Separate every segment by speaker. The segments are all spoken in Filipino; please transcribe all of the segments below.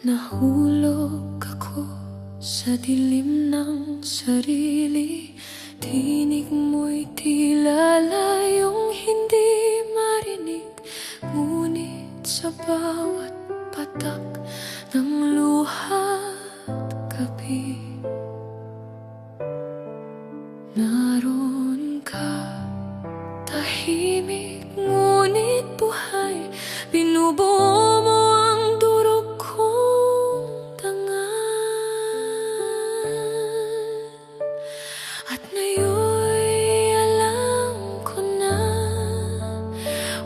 Speaker 1: Nahulog ako sa dilim ng sarili. Tinig mo'y tila layong hindi marinig, ngunit sa bawat patak ng luha at gabi, naroon ka, tahimik ngunit buhay. Binubuo mo ang durog kong dangal, at ngayon'y alam ko na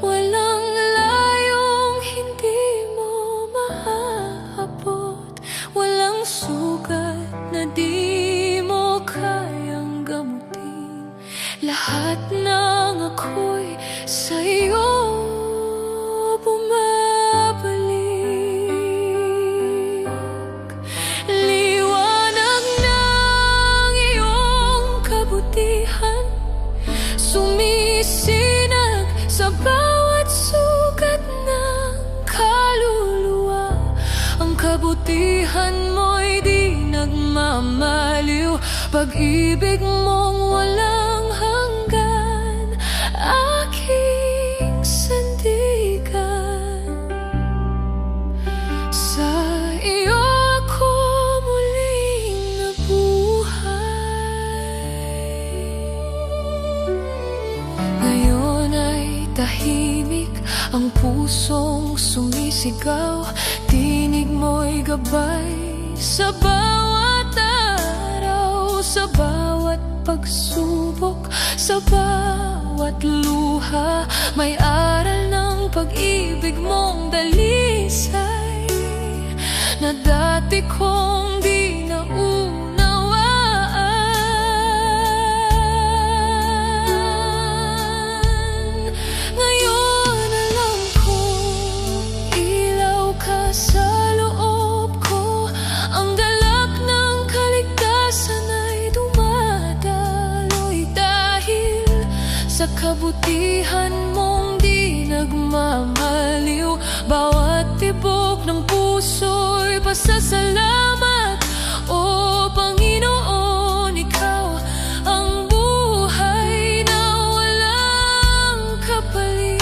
Speaker 1: walang layong hindi mo maaabot, walang sugat na di mo kayang gamutin. Lahat ng ako'y sa'yo bumabalik. Liwanag ng iyong kabutihan, sumisinag sa bawat sugat ng kaluluwa. Ang kabutihan mo'y di nagmamaliw, pag-ibig mong walang hanggan, aking sandigan. Sa iyo ako muling nabuhay. Ngayon ay tahimik ang pusong sumisigaw, tinig mo'y gabay sa bawat araw, sa bawat pagsubok, sa bawat luha. May aral ng pag-ibig mong dalisay na dati kong di naunawaan. Ngayon alam kong ilaw ka sa loob ko, ang galak ng kaligtasan ay dumadaloy dahil sa kabutihan mong di nagmamaliw. Bawat tibok ng puso'y pasasalamat. O Panginoon, ikaw ang buhay na walang kapalit.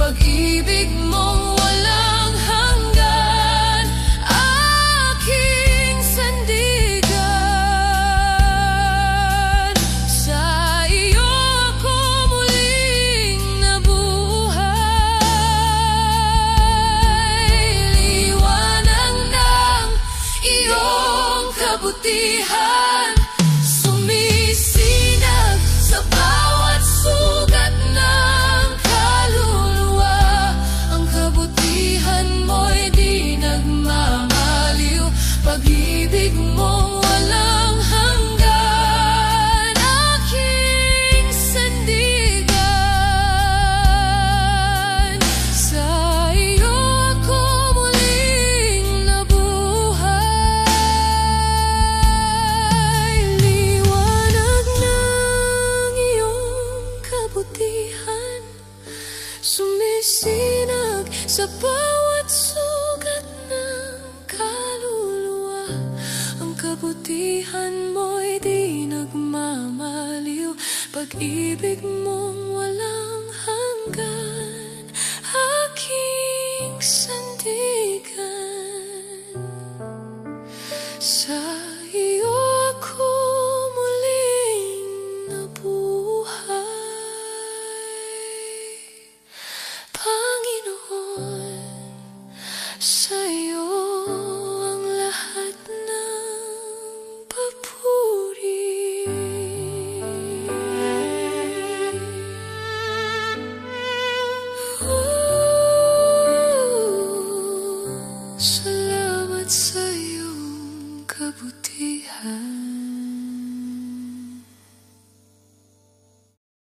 Speaker 1: Pag-ibig mong walang hanggan, aking sandigan. Sa iyo ako muling nabuhay. Liwanag ng iyong kabutihan, sumisinag sa bawat sugat ng kaluluwa. Ang kabutihan mo'y di nagmamaliw, pag-ibig mong walang hanggan, aking sandigan. Sa iyo ako muling nabuhay. Liwanag ng iyong kabutihan, sumisinag sa bawat sugat ng kaluluwa. Ang kabutihan mo'y di nagmamaliw, pag-ibig mong walang hanggan, aking sandigan. Sa iyo ako muling nabuhay.